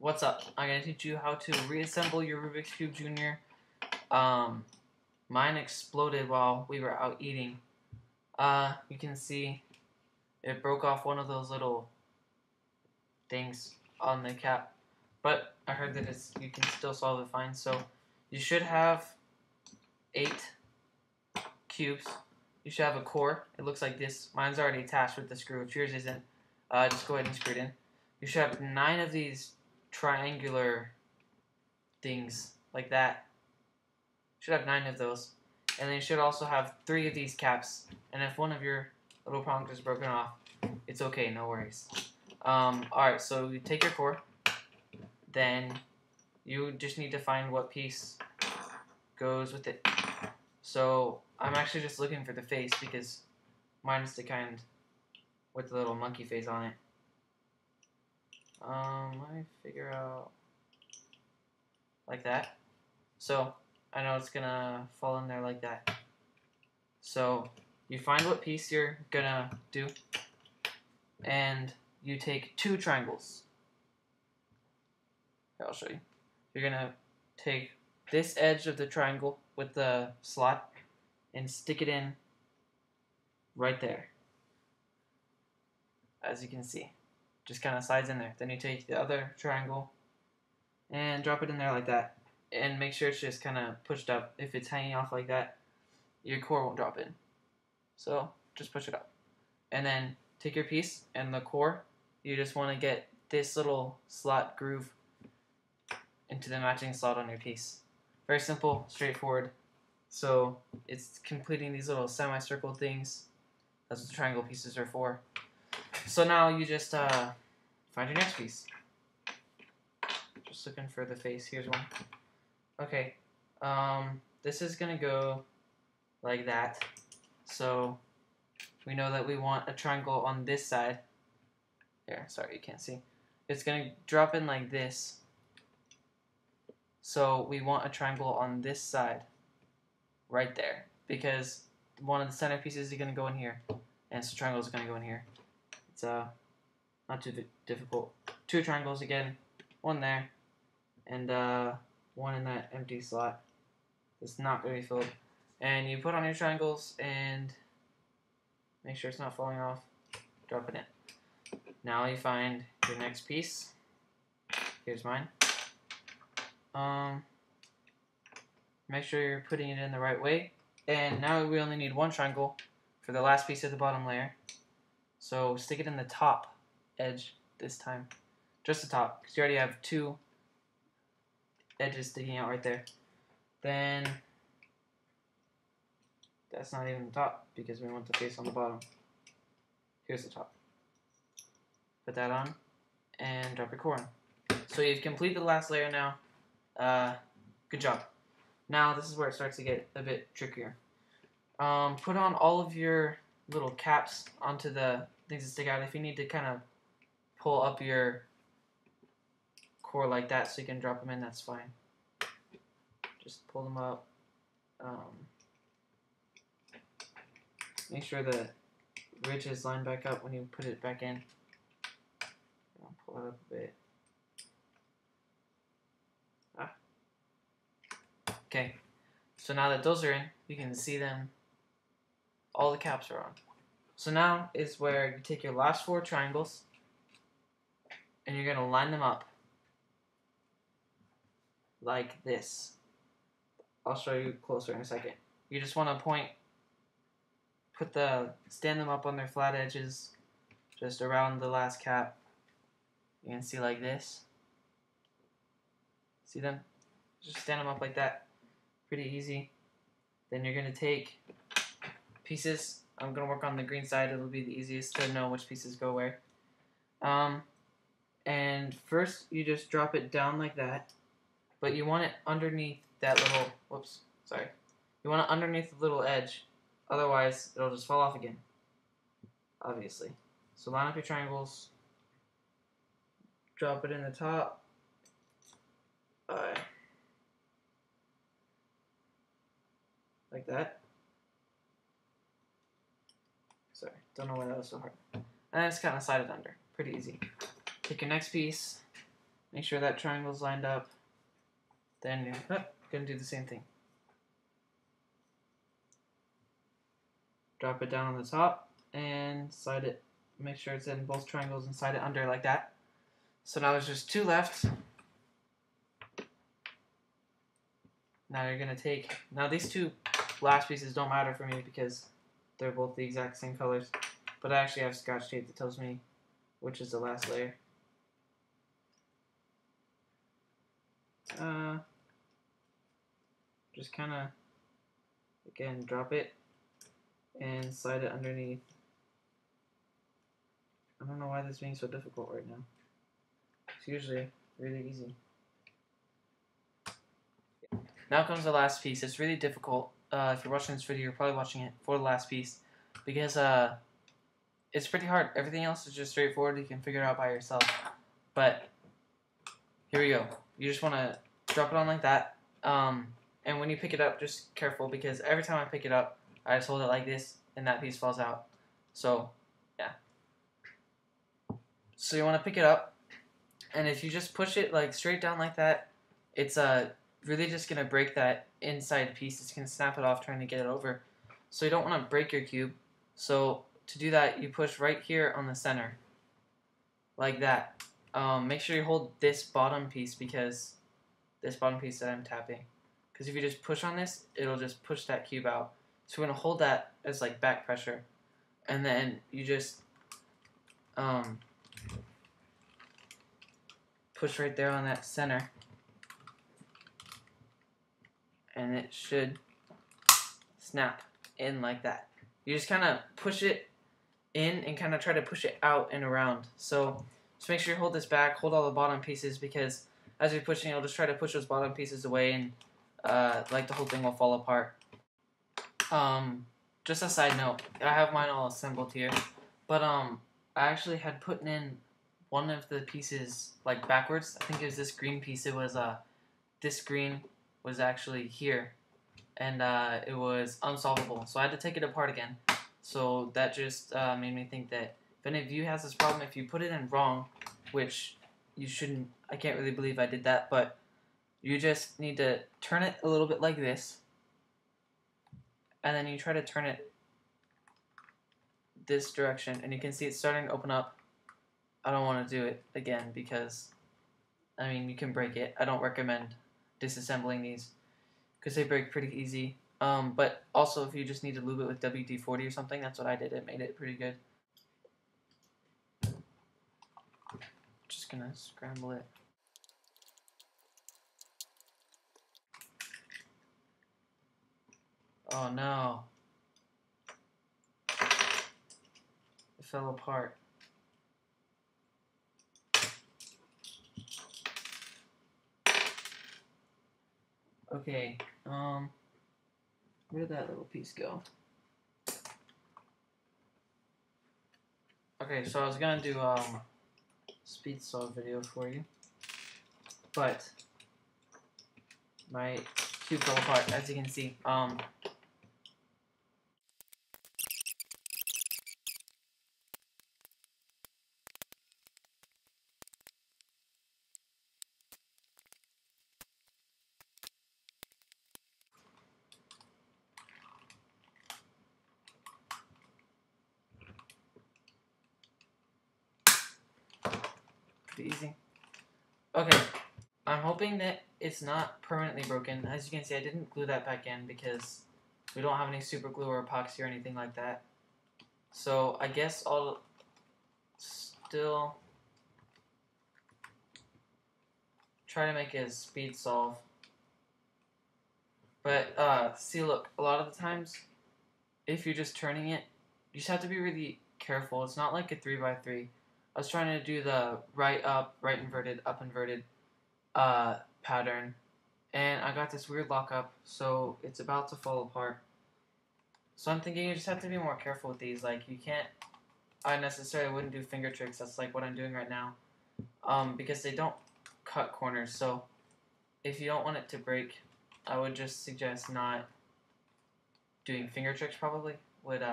What's up? I'm going to teach you how to reassemble your Rubik's Cube Jr. Mine exploded while we were out eating. You can see it broke off one of those little things on the cap. But I heard that you can still solve it fine. So you should have 8 cubes. You should have a core. It looks like this. Mine's already attached with the screw. If yours isn't, just go ahead and screw it in. You should have 9 of these triangular things like that. You should have 9 of those. And then you should also have 3 of these caps. And if one of your little prongs is broken off, it's okay, no worries. Alright, so you take your core. Then you just need to find what piece goes with it. So I'm actually just looking for the face because mine is the kind with the little monkey face on it. Let me figure out like that. So I know it's gonna fall in there like that. So you find what piece you're gonna do, and you take 2 triangles. Here, I'll show you. You're gonna take this edge of the triangle with the slot and stick it in right there. As you can see, just kind of slides in there. Then you take the other triangle and drop it in there like that, and make sure it's just kind of pushed up. If it's hanging off like that, your core won't drop in. So just push it up, and then take your piece and the core. You just want to get this little slot groove into the matching slot on your piece. Very simple, straightforward. So it's completing these little semicircle things. That's what the triangle pieces are for. So now you just find your next piece. Just looking for the face. Here's one. Okay. This is gonna go like that. So we know that we want a triangle on this side. Here, sorry, you can't see. It's gonna drop in like this. So we want a triangle on this side, right there, because one of the center pieces is gonna go in here, and so triangle is gonna go in here. It's not too difficult. 2 triangles again, one there, and one in that empty slot. It's not gonna be filled. And you put on your triangles and make sure it's not falling off. Drop it in. Now you find your next piece. Here's mine. Make sure you're putting it in the right way. And now we only need 1 triangle for the last piece of the bottom layer. So stick it in the top edge this time. Just the top, because you already have 2 edges sticking out right there. Then that's not even the top because we want the face on the bottom. Here's the top. Put that on and drop your core in. So you've completed the last layer now. Good job. Now this is where it starts to get a bit trickier. Put on all of your little caps onto the things that stick out. If you need to kind of pull up your core like that so you can drop them in, that's fine. Just pull them up. Make sure the ridges line back up when you put it back in. I'll pull it up a bit. Okay, so now that those are in, you can see them. All the caps are on. So now is where you take your last 4 triangles and you're going to line them up like this. I'll show you closer in a second. You just want to stand them up on their flat edges just around the last cap. You can see like this. See them? Just stand them up like that. Pretty easy. Then you're going to take pieces. I'm going to work on the green side. It'll be the easiest to know which pieces go where. And first you just drop it down like that. But you want it underneath that little, You want it underneath the little edge. Otherwise, it'll just fall off again. Obviously. So line up your triangles. Drop it in the top. Like that. Sorry, don't know why that was so hard. And it's kind of slide it under. Pretty easy. Take your next piece, Make sure that triangle's lined up. Then you're gonna do the same thing. Drop it down on the top and slide it. Make sure it's in both triangles and slide it under like that. So now there's just two left. Now you're gonna take, now these two last pieces don't matter for me because they're both the exact same colors, but I actually have scotch tape that tells me which is the last layer. Just kind of, again, drop it and slide it underneath. I don't know why this is being so difficult right now. It's usually really easy. Now comes the last piece. It's really difficult. If you're watching this video, you're probably watching it for the last piece because it's pretty hard. Everything else is just straightforward. You can figure it out by yourself. But here we go. You just want to drop it on like that. And when you pick it up, just careful because every time I pick it up, I just hold it like this and that piece falls out. So, yeah. So you want to pick it up, and if you just push it like straight down like that, it's really just going to break that inside piece. It's going to snap it off trying to get it over. So you don't want to break your cube. So to do that, you push right here on the center, like that. Make sure you hold this bottom piece because this bottom piece that I'm tapping. Because if you just push on this, it'll just push that cube out. So we're going to hold that as like back pressure. And then you just push right there on that center. And it should snap in like that. You just kind of push it in and kind of try to push it out and around. So just make sure you hold this back, hold all the bottom pieces because as you're pushing, you'll just try to push those bottom pieces away and like the whole thing will fall apart. Just a side note, I have mine all assembled here, but I actually had put in one of the pieces like backwards. I think it was this green piece. It was this green was actually here, and it was unsolvable. So I had to take it apart again. So that just made me think that if any of you has this problem, if you put it in wrong, which you shouldn't, I can't really believe I did that, but you just need to turn it a little bit like this, and then you try to turn it this direction, and you can see it's starting to open up. I don't want to do it again because, I mean, you can break it. I don't recommend disassembling these because they break pretty easy. But also, if you just need to lube it with WD-40 or something, that's what I did. It made it pretty good. Just gonna scramble it. Oh no. It fell apart. Okay, where did that little piece go? Okay, so I was gonna do speed solve video for you, but my cube fell apart, as you can see. Pretty easy. Okay, I'm hoping that it's not permanently broken. As you can see, I didn't glue that back in because we don't have any super glue or epoxy or anything like that. So I guess I'll still try to make it a speed solve. But see, look, a lot of the times, if you're just turning it, you just have to be really careful. It's not like a 3x3. I was trying to do the right up, right inverted, up inverted pattern, and I got this weird lockup, so it's about to fall apart. So I'm thinking you just have to be more careful with these. Like, you can't, I necessarily wouldn't do finger tricks. That's like what I'm doing right now, because they don't cut corners. So if you don't want it to break, I would just suggest not doing finger tricks. Probably would